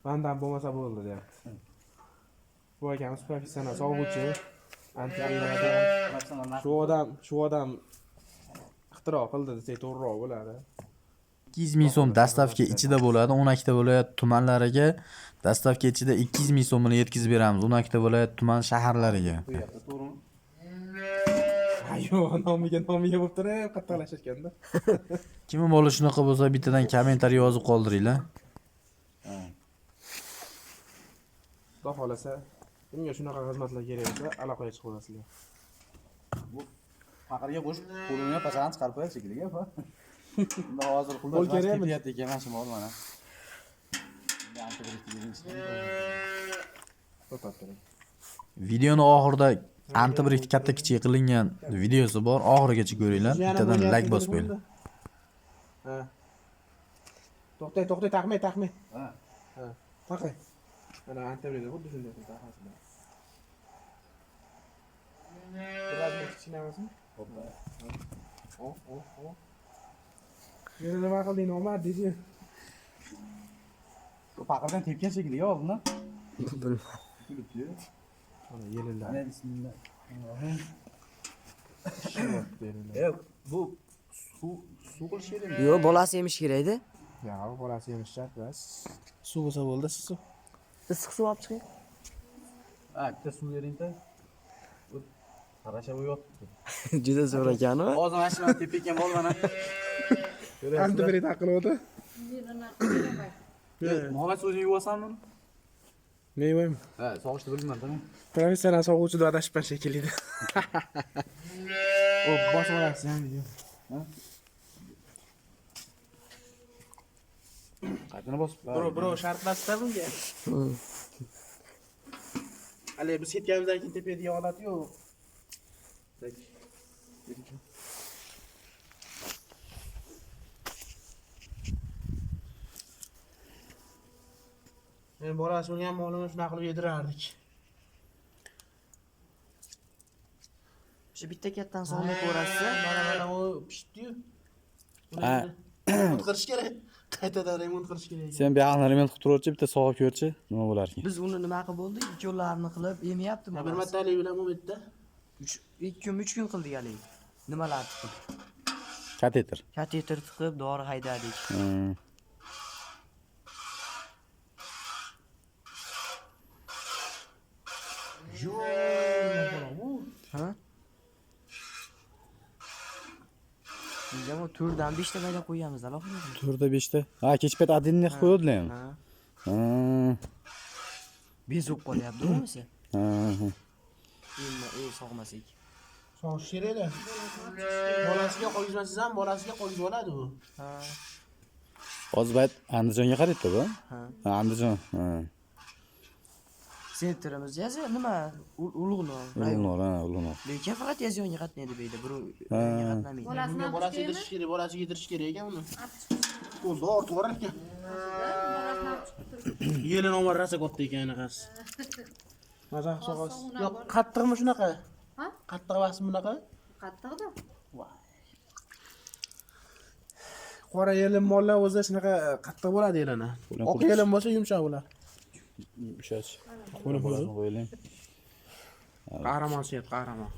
Mendan bo'lmasa bo'ldi deyapti. Bu akamiz professional sog'uvchi, antiviruslar. Shu odam ixtiro qildi desak to'g'riroq bo'ladi. 200 ming so'm dastavka ichida bo'ladi, 12 ta viloyat tumanlariga dastavka ichida 200 ming so'mini yetkazib beramiz, 12 ta viloyat tuman shaharlariga. To'g'rimi? Yo'q, nomiga bo'lib turib, qattiqlashishganda. Kim bola shunaqa bo'lsa bittadan kommentariy yozib qoldiringlar. Xudo xolasa, bunga shunaqa xizmatlar kerak bo'lsa, aloqaga chiqib olasizlar. Bu faqirga qo'shib qo'lini pasani chiqarib qo'yadi shekilli pa. Unda hozir Qo'l pullar kerakmi? ketyapti ekan mashina bor mana. Videoni oxirida antivirus katta kichik qilingan videosi bor, oxirigacha ko'ringlar. Bittadan like bosib qo'ying. Ha. To'xtay, taqmay. Ha. Ha. Taqay. Mana antivirus xuddi shunday taqasizlar. Biroz kichkina emasmi? Oh. Yana nima qilding, Omar dedi. Bu faqirdan tepgan shekilli oldindan. Bilibdi. Mana yelillar. Ana bismillah. Yo'q, Bu suv qilish kerak. Yo'q, bolasi yemish kerak-da. yo'q, bolasi yemish shart emas. Suv bo'lsa bo'ldi, suv. Issiq suv olib chiqing. Ha, bitta suv bering-da. Qarasha bu yotibdi. Juda zo'r ekan-ku. Hozir mashinani tepgan bol mana. Antivirus taqiladi. Muhammad o'zing yuvasanmi? Men yeyman. Ha, sog'ishni bilmayman-da. Professional sog'uvchida adashibman shekilli. O, bosib olasiz ham video. Qaytini bosib. Bro, shartlasizlar bunga. Hali biz ketganimizdan keyin tepadigan holat yo'q. Men bolasini ham molini shunaqa qilib yedirardik. Shu bitta kattan sog'ni ko'rasiz. Mana u pishdi-yu. Ha. Qirish kerak. Qaytadan remont qilish kerak. Sen bu yoqni remont qilib turuvchi, bitta sog'ib ko'rchi, nima bo'lar ekan? Biz uni nima qilib bo'ldik? Ikkovlarini qilib yemayaptimi? Bir martalik bilan bu yerda 3 kun qildik hali. Nimalar tiqib? Kateter. Kateter tiqib, dori haydadik. Ha? Biz ham 4dan 5 ta bayda qo'yamiz, alohida. 4da 5da. Ha, kechpet adinni qilib qo'yadilar ham. Ha. Ha. Bezib qolyapti, bo'lmasa. Ha. Sog'masak. sog'ish kerak-da. Bolasiga qo'yizmasiz ham bolasiga qo'yib oladi u. Ha. Hozir bayt Andijonga qarayapti bu? Ha. Ha, Andijon. Ha. Sentrimiz yozi nima? Ulug'nor. Ulug'nor. Lekin faqat yazyonga qatnaydi deydi. Birov qatnamaydi. Bolasiga yedirish kerak, bolasiga yedirish kerak ekan uni. Qo'lda ortib orar ekan. Yelin Omar rasa katta ekan anaqasi. Maza sog'as. Yo'q, qattiqmi shunaqa? Ha? Qattiq emasmi bunaqa? Qattiqda. Qora yelin mollar o'zi shunaqa qattiq bo'ladi yelini. Oq yelin bo'lsa yumshoq bo'ladi. Ushash. Qo'li Bolasini qo'yaylik. Qahramon siyat, qahramon.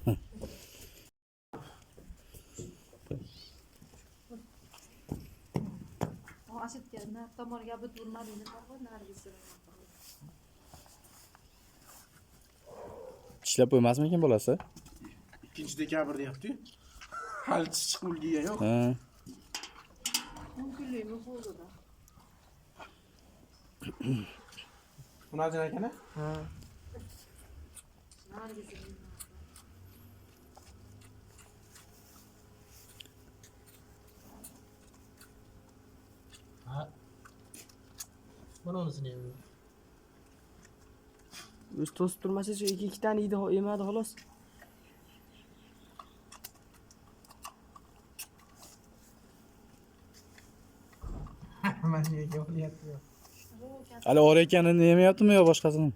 Ashitganlar tomoniga bit urmadinglar, nargisi. Ishlab qo'ymasmi ekan bolasi? 2-dekabr deyapti-yu. Hali chiqib ulg'igan yo'q. Ha. Mumkinlikmi bo'ldi-da. Munajin akana? Ha. Nargisi. Ha. Mana unisini ham. Biz to'sib turmasa shu 2 tane yemadi xolos. Mana yo'qlayapti. Hali o'rayotganini yemayaptimi yo boshqasini?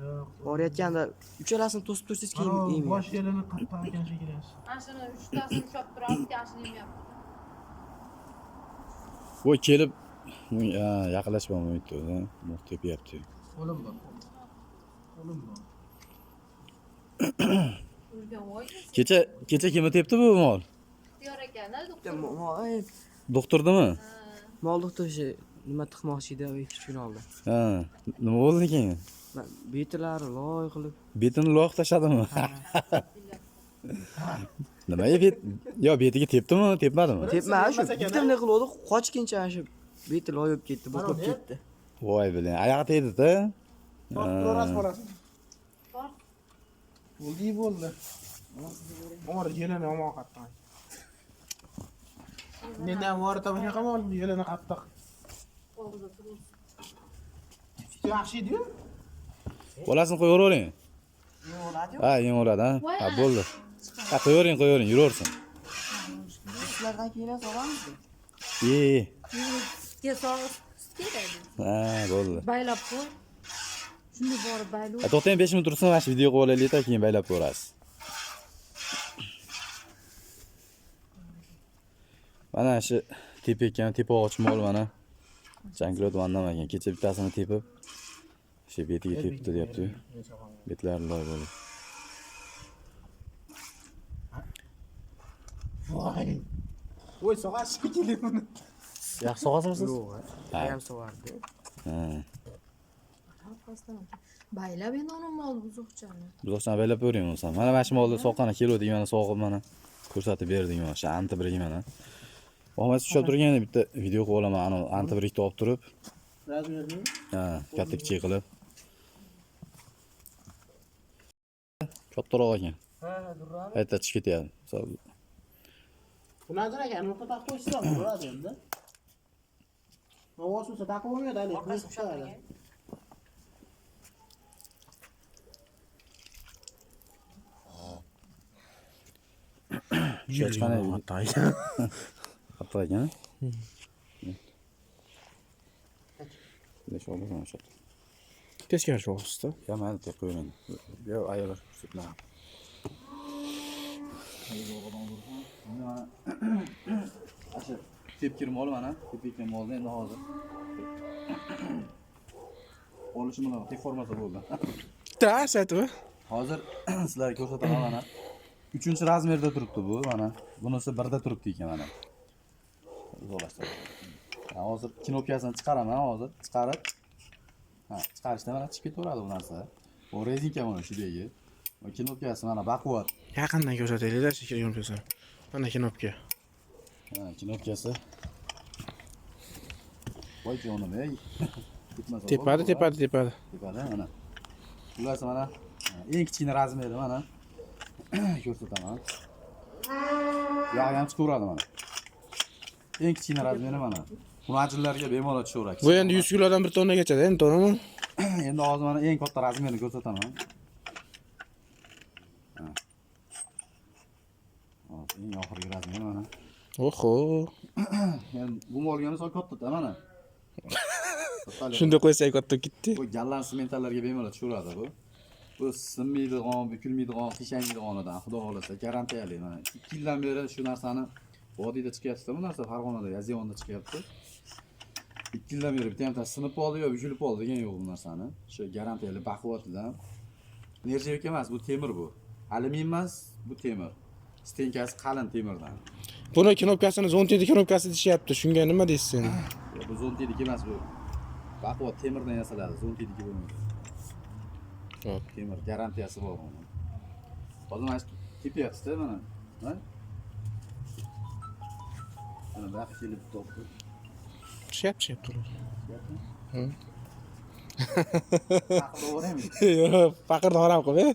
Yo'q. Borayotganda uchalasini to'sib tursangiz keyin yemaydi. Bosh yelini qattiq ekan shekilli. Ashini 3tasini ushlab turamiz, yashini yemayapti. Voy kelib Yaqinlashmayapti o'zi. Mo'q tepyapti. Qo'lim bor. Qo'lim bor. Urgan voy. Kecha kimni tepdi bu mol? Ixtiyor ekan, doktor. Doktornimi? Mol doktori nima tiqmoqchi edi 2-3 kun oldin. Ha, nima bo'ldi keyin? Betlari loy qilib. Betini loyiq tashladimi? Nimaga betiga tepdimi, tepmadimi? Tepma shu bitimni qildi, qochkincha shu beti loy bo'lib ketdi, bo'qib ketdi. Voy bilan, oyog'i tegdi-da. To'ras bolasi. Bo'ldi. Omar yelini omon qattiq. Mendan vorta bunaqa mol yelini qattiq. Og'zida turib. Yaxshi edi-yu. Bolasini qo'yavering. Ha, yengoladi, ha. Ha, bo'ldi. Ha, qo'yavering, yuraversin. Sizlardan keyin solamiz. Sutga sog'ib, kerak. Ha, bo'ldi. Baylab qo'y. Shunda borib baylab. To'xtang, 5 minut tursin, mana shu video qilib olaylik-da, keyin baylab ko'rasiz. Mana shu tepayotgan, tepog'och mol mana. Jangilot vandan ekan. Kecha bittasini tepib, shu betiga tepdi deyapti. Betlari loy bo'ldi. Voy, sog'ash keling buni. Yaxshi sog'asizsiz? Yo'q, ham sovardi. Ha. Baylab endi uni mol buzuqchani. Buzoqchani baylab ko'ring o'zim. Mana shu molni soqqani keluvdik, mana sog'ib mana ko'rsatib berdik mana shu antibrik mana. Muhammad ushlab turgan bitta video qilib olaman, ana antibrikni olib turib. Razmerni? Ha, katta kichik qilib. Kattaroq ekan. Ha, durrami? Aytda chiqib ketyapti. Bunaqa ekan, nuqta taqib qo'yishsa bo'ladi endi. Ovoz olsa taqib bo'lmaydi, hali. Yo'qchana qattiq ekan. Qattiq ekan. Lesh oldim o'sha. Teskari sho'xsizda. Ya, mayli deb qo'yaman. Yo, ayollar ko'rsatma. Asha tepkir mol mana, tepkir molni endi hozir. Olishim bilan tek formasi bo'ldi. Tasatmi? Hozir sizlarga ko'rsataman mana. 3-razmerda turibdi bu mana. Bunisi 1da turibdi ekan mana. Zo'rlashtirib. Hozir knopkasini chiqaraman hozir. Chiqarib. Ha, chiqarishda mana chiqib ketaveradi bu narsa. Bu rezinka mana shudagi. Knopkasi mana baquvvat. Yaqindan ko'rsataylik-da, knopkasi. Mana knopka. Ha, knopkasi. Voy jonim, ey. Tepadi. Tepadi mana. Ularsa mana eng kichkina razmeri mana. Ko'rsataman. Yog'i ham chiqaveradi mana. Eng kichkina razmeri mana. Buni ajinlarga bemalol tushaveradi. Bu endi 100 kilodan 1 tonnagacha-da, endi to'g'rimi? Endi hozir mana eng katta razmerini ko'rsataman. Hozir eng oxirgi razmer mana. Oho. Endi bu molga misol katta-da mana. Shunda qo'ysak katta ketdi. Bu gallan sementallarga bemalol tushaveradi bu. Bu sinmaydigan, bukilmaydigan, qiyshaymaydiganidan xudo xolasa garantiyali mana. 2 yildan beri shu narsani vodiyda chiqyapti, bu narsa Farg'onada, Yaziyonda chiqyapti. 2 yildan beri bitta ham sinib qoldi yo bukilib qoldi degan yo'q bu narsani. Shu garantiyali baquvvatdan. Nержавейка emas, bu temir bu. Alyumin emas, bu temir. Stenkasi qalin temirdan. Buni knopkasini zontedi knopkasi deyapti. Shunga nima deysiz endi? Bu zontediki emas bu. Baquvvat temirdan yasaladi, zontediki bo'lmaydi. Yo'q. Temir garantiyasi bor uni. Hozir mana tepyapti-da mana. Ha? Mana baqi kelib topdi. Pishyapti. Hı. Aql o'raymi? Yo'q, faqirni harom qilib.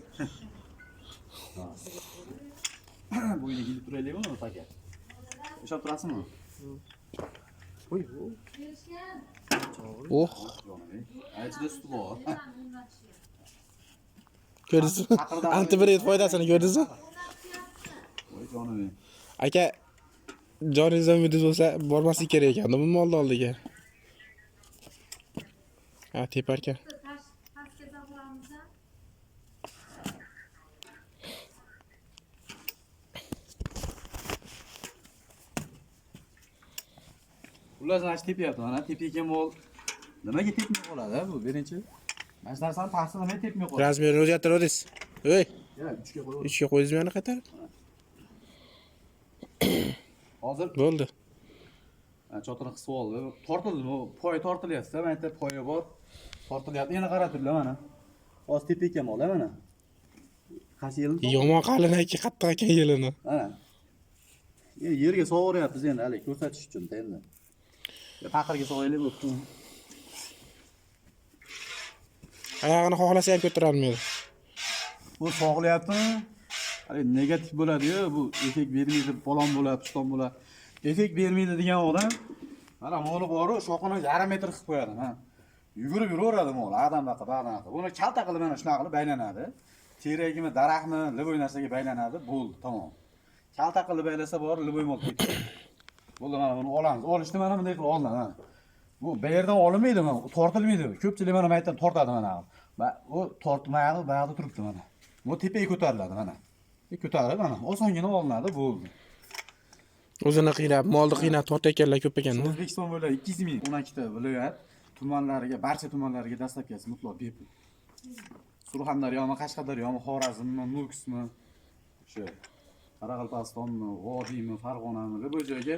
Bo'yniga kelib turaylikmi uni taka? Ushlab turasizmi? Oh, Aytida suti bor. ko'rdingizmi? Antibiotik foydasini ko'rdingizmi? Voy jonim. Aka, joningiz umidingiz bo'lsa, bormaslik kerak ekan bu molni oldiga. Ha, teparkan. Pastga zavuramiz. Xullas mana shu tepyapti mana tepgan mol nimaga tepmay qoladi bu birinchi. Mana shu narsani taqsimlamay tepmay qoladi. Razmerini o'zgartirasiz. Ey, Ya 3 ga qo'yib. 3 ga qo'ydingizmi yana qaytarib? Hozir Bo'ldi. chotini qisib oldi. Tortildi, bu poy tortilyapti. Mana yerda poyi bor. Tortilyapti. Yana qaratiblar mana. Hozir tepgan mol mana. Qancha yilni? Yomon qalin aka qattiq ekan yelini. Mana. Yerga sovuryapmiz endi hali ko'rsatish uchun endi. Taqirga so'yilib o'tdi. Oyog'ini xohlasa ham ko'tarolmaydi. Bu sog'layaptimi? Hali negativ bo'ladi-yu, bu effekt bermaydi, palon bo'ladi, piston bo'ladi. Effekt bermaydi degan odam mana moli bor, shoqini yarim metr qilib qo'yadi, ha. Yugurib yuraveradi mol, odamdaqa, ba'daqa. Buni kalta qilib mana shunaqa qilib baylanadi. Terakmi, daraxtmi, liboy narsaga baylanadi, bo'ldi, tamom. Kalta qilib baylasa bor, liboy mol ketadi. Bo'ldi, mana buni olamiz. Olishni mana bunday qilib olinadi, ha. Bu yerdan olinmaydi, mana tortilmaydi. Ko'pchilik mana bu yerdan tortadi mana. U tortmaydi, ba'da turibdi mana. Bu tepaga ko'tariladi mana. Ko'tarib mana osongina olinadi, bo'ldi. O'zini qiynab, molni qiynab tortayotganlar ko'p ekanda. O'zbekiston bo'ylab 200 ming 12 ta viloyat tumanlariga, barcha tumanlariga dastlabkasi mutlaq bepul. Surxondaryomi, Qashqadaryomi, Xorazmmi, Nukusmi, o'sha Qoraqalpog'istonmi, Vodiymi, Farg'onami, bu joyga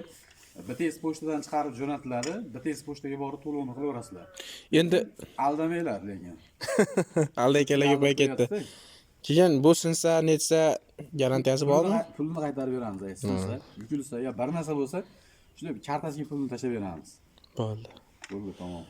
BTS pochtadan chiqarib jo'natiladi. BTS pochtaga borib to'lovni qilaverasizlar. Endi Aldamanglar lekin. aldayotganlarga qo'yib ketdi. Keyin bu sinsa, netsa garantiyasi bormi? Pulni qaytarib beramiz, aytsa. Yukilsa, yo bir narsa bo'lsa, shunday kartasiga pulni tashlab beramiz. Bo'ldi. Bo'ldi, tamom.